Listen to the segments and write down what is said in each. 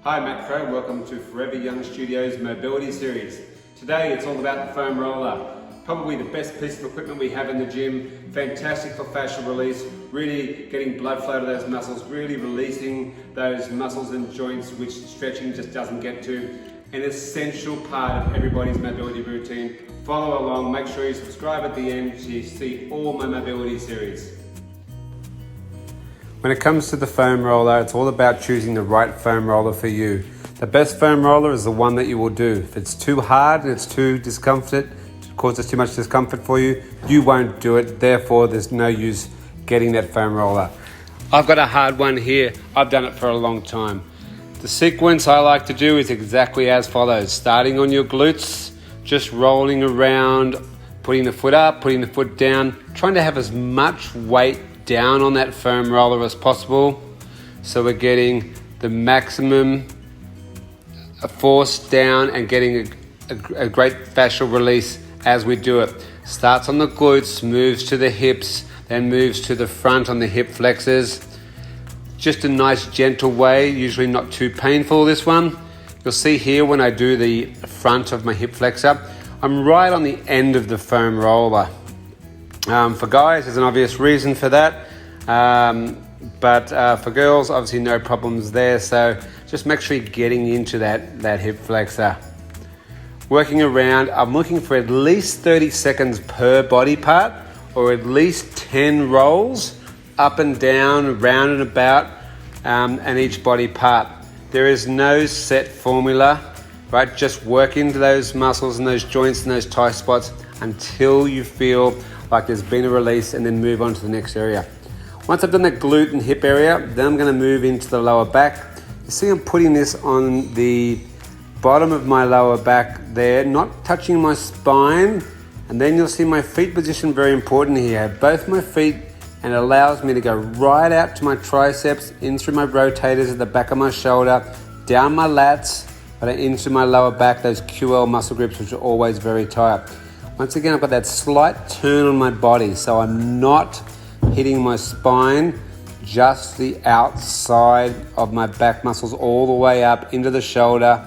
Hi, Matt Crow. Welcome to Forever Young Studios Mobility Series. Today it's all about the foam roller. Probably the best piece of equipment we have in the gym. Fantastic for fascial release, really getting blood flow to those muscles, really releasing those muscles and joints which stretching just doesn't get to. An essential part of everybody's mobility routine. Follow along, make sure you subscribe at the end so you see all my mobility series. When it comes to the foam roller, it's all about choosing the right foam roller for you. The best foam roller is the one that you will do. If it's too hard and it's too causes too much discomfort for you, you won't do it. Therefore, there's no use getting that foam roller. I've got a hard one here. I've done it for a long time. The sequence I like to do is exactly as follows. Starting on your glutes, just rolling around, putting the foot up, putting the foot down, trying to have as much weight down on that foam roller as possible, so we're getting the maximum force down and getting a great fascial release as we do it. Starts on the glutes, moves to the hips, then moves to the front on the hip flexors. Just a nice gentle way, usually not too painful this one. You'll see here when I do the front of my hip flexor, I'm right on the end of the foam roller. For guys, there's an obvious reason for that, but for girls, obviously no problems there. So just make sure you're getting into that hip flexor. Working around, I'm looking for at least 30 seconds per body part, or at least 10 rolls up and down, round and about, and each body part. There is no set formula, right? Just work into those muscles and those joints and those tight spots until you feel like there's been a release, and then move on to the next area. Once I've done that glute and hip area, then I'm going to move into the lower back. You see I'm putting this on the bottom of my lower back there, not touching my spine, and then you'll see my feet position, very important here. I have both my feet, and it allows me to go right out to my triceps, in through my rotators at the back of my shoulder, down my lats, but into my lower back, those QL muscle groups, which are always very tight. Once again, I've got that slight turn on my body, so I'm not hitting my spine, just the outside of my back muscles all the way up into the shoulder,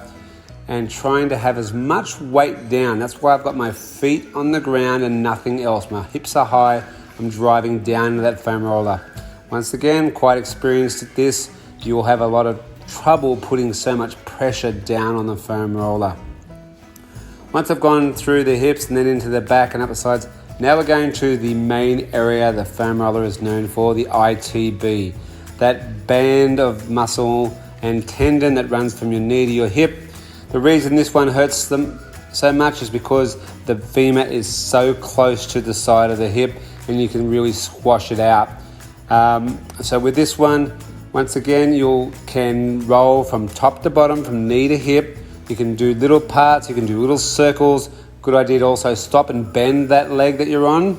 and trying to have as much weight down. That's why I've got my feet on the ground and nothing else. My hips are high, I'm driving down into that foam roller. Once again, quite experienced at this, you will have a lot of trouble putting so much pressure down on the foam roller. Once I've gone through the hips and then into the back and up the sides, now we're going to the main area the foam roller is known for, the ITB. That band of muscle and tendon that runs from your knee to your hip. The reason this one hurts them so much is because the femur is so close to the side of the hip and you can really squash it out. So with this one, once again, you can roll from top to bottom, from knee to hip. You can do little parts, you can do little circles. Good idea to also stop and bend that leg that you're on.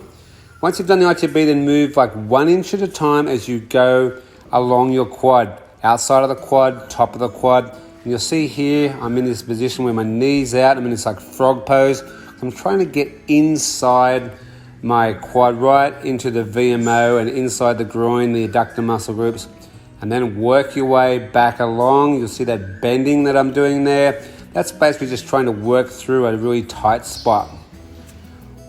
Once you've done the ITB, then move like 1 inch at a time as you go along your quad. Outside of the quad, top of the quad. And you'll see here, I'm in this position where my knee's out. I'm in this like frog pose. I'm trying to get inside my quad, right into the VMO and inside the groin, the adductor muscle groups. And then work your way back along. You'll see that bending that I'm doing there. That's basically just trying to work through a really tight spot.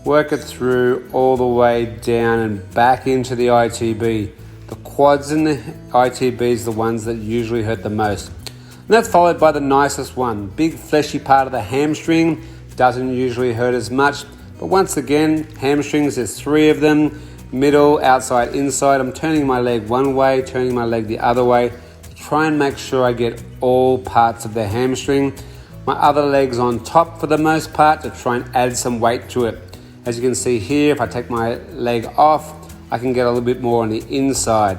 Work it through all the way down and back into the ITB. The quads and the ITBs are the ones that usually hurt the most. And that's followed by the nicest one. Big fleshy part of the hamstring. Doesn't usually hurt as much. But once again, hamstrings, there's 3 of them. Middle, outside, inside. I'm turning my leg one way, turning my leg the other way to try and make sure I get all parts of the hamstring. My other leg's on top for the most part to try and add some weight to it. As you can see here, if I take my leg off, I can get a little bit more on the inside.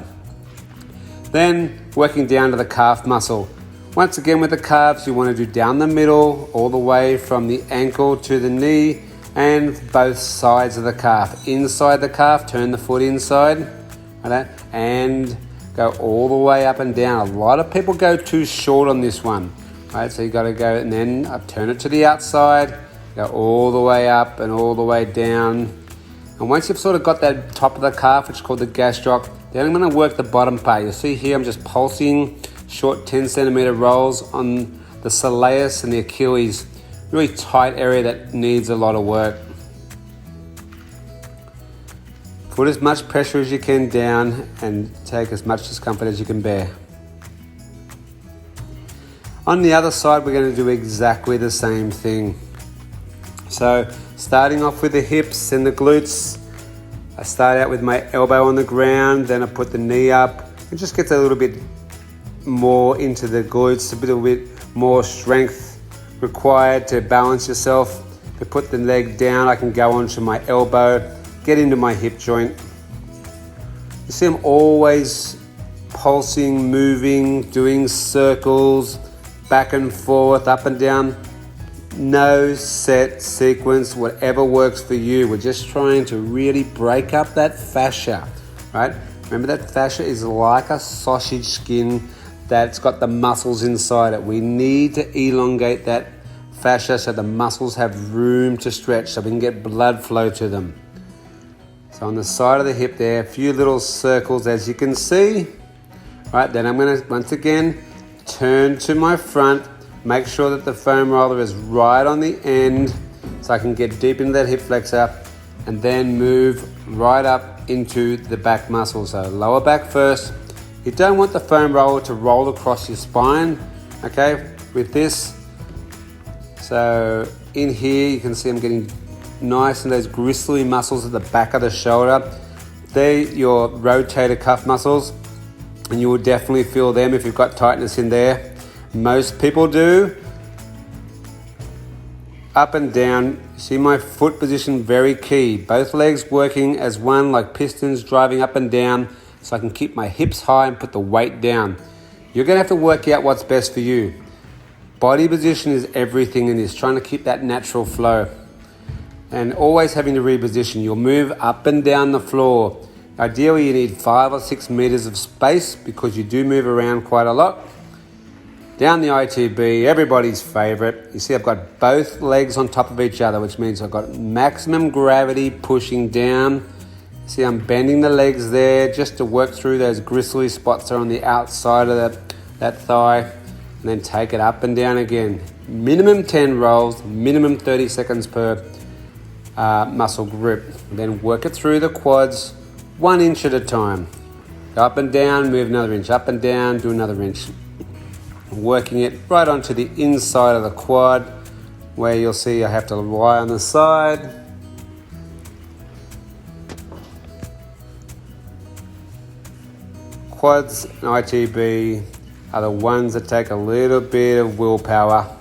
Then working down to the calf muscle. Once again with the calves, you want to do down the middle, all the way from the ankle to the knee, and both sides of the calf. Inside the calf, turn the foot inside, like that, and go all the way up and down. A lot of people go too short on this one. Right, so you got to go and then turn it to the outside, go all the way up and all the way down. And once you've sort of got that top of the calf, which is called the gastroc, then I'm going to work the bottom part. You'll see here I'm just pulsing short 10 centimeter rolls on the soleus and the Achilles. Really tight area that needs a lot of work. Put as much pressure as you can down and take as much discomfort as you can bear. On the other side, we're going to do exactly the same thing. So starting off with the hips and the glutes, I start out with my elbow on the ground, then I put the knee up. It just gets a little bit more into the glutes, a little bit more strength required to balance yourself. To put the leg down, I can go onto my elbow, get into my hip joint. You see I'm always pulsing, moving, doing circles, back and forth, up and down. No set sequence, whatever works for you. We're just trying to really break up that fascia, right? Remember that fascia is like a sausage skin that's got the muscles inside it. We need to elongate that fascia so the muscles have room to stretch, so we can get blood flow to them. So on the side of the hip there, a few little circles as you can see. Right, then I'm going to once again turn to my front, make sure that the foam roller is right on the end so I can get deep into that hip flexor, and then move right up into the back muscle. So lower back first. You don't want the foam roller to roll across your spine, okay, with this. So in here you can see I'm getting nice in those gristly muscles at the back of the shoulder. They're your rotator cuff muscles, and you will definitely feel them if you've got tightness in there. Most people do. Up and down. See my foot position, very key. Both legs working as one, like pistons driving up and down, so I can keep my hips high and put the weight down. You're going to have to work out what's best for you. Body position is everything in this, trying to keep that natural flow. And always having to reposition. You'll move up and down the floor. Ideally, you need 5 or 6 meters of space because you do move around quite a lot. Down the ITB, everybody's favorite. You see I've got both legs on top of each other, which means I've got maximum gravity pushing down. See I'm bending the legs there just to work through those gristly spots that are on the outside of that thigh. And then take it up and down again. Minimum 10 rolls, minimum 30 seconds per muscle group. And then work it through the quads 1 inch at a time. Go up and down, move another inch, up and down, do another inch. Working it right onto the inside of the quad, where you'll see I have to lie on the side. Quads and ITB are the ones that take a little bit of willpower.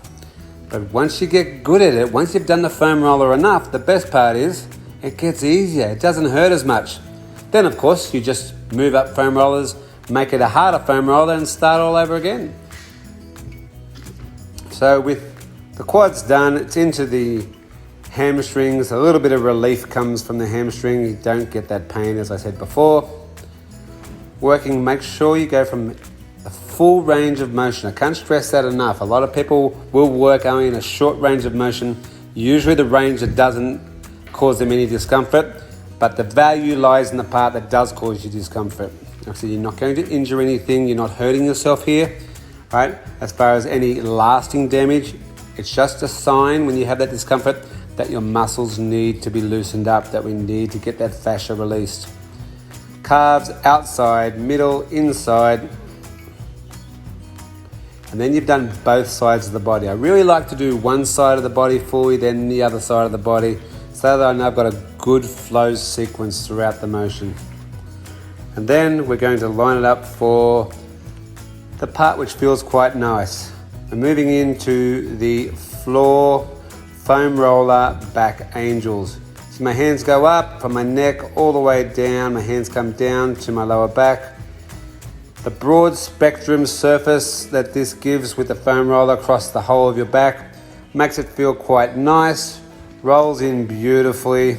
But once you get good at it, once you've done the foam roller enough, the best part is it gets easier. It doesn't hurt as much. Then, of course, you just move up foam rollers, make it a harder foam roller, and start all over again. So with the quads done, it's into the hamstrings. A little bit of relief comes from the hamstring. You don't get that pain, as I said before. Working, make sure you go from a full range of motion. I can't stress that enough. A lot of people will work only in a short range of motion, usually the range that doesn't cause them any discomfort, but the value lies in the part that does cause you discomfort. So you're not going to injure anything, you're not hurting yourself here. Right? As far as any lasting damage, it's just a sign when you have that discomfort that your muscles need to be loosened up, that we need to get that fascia released. Calves outside, middle, inside. And then you've done both sides of the body. I really like to do one side of the body fully, then the other side of the body, so that I know I've got a good flow sequence throughout the motion. And then we're going to line it up for the part which feels quite nice. We're moving into the floor foam roller back angels. So my hands go up from my neck all the way down. My hands come down to my lower back. The broad spectrum surface that this gives with the foam roller across the whole of your back makes it feel quite nice. Rolls in beautifully.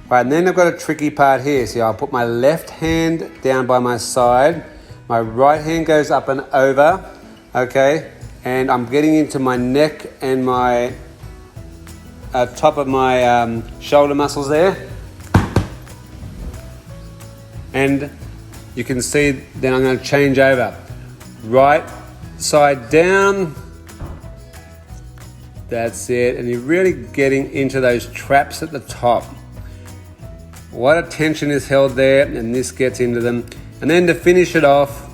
Right, and then I've got a tricky part here. See, I'll put my left hand down by my side. My right hand goes up and over, okay? And I'm getting into my neck and my top of my shoulder muscles there. And you can see then I'm going to change over. right side down. That's it, and you're really getting into those traps at the top. What a tension is held there, and this gets into them. And then to finish it off,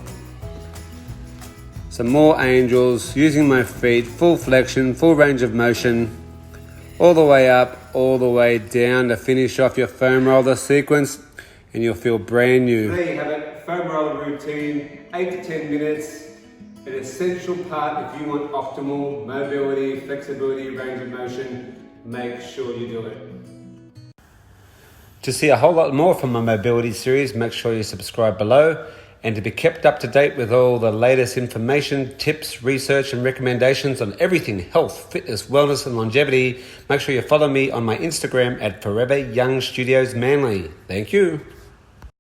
some more angels using my feet, full flexion, full range of motion, all the way up, all the way down to finish off your foam roller sequence, and you'll feel brand new. There you have it, foam roller routine, 8 to 10 minutes. An essential part if you want optimal mobility, flexibility, range of motion. Make sure you do it. To see a whole lot more from my mobility series, make sure you subscribe below. And to be kept up to date with all the latest information, tips, research and recommendations on everything health, fitness, wellness and longevity, make sure you follow me on my Instagram at Forever Young Studios Manly. Thank you.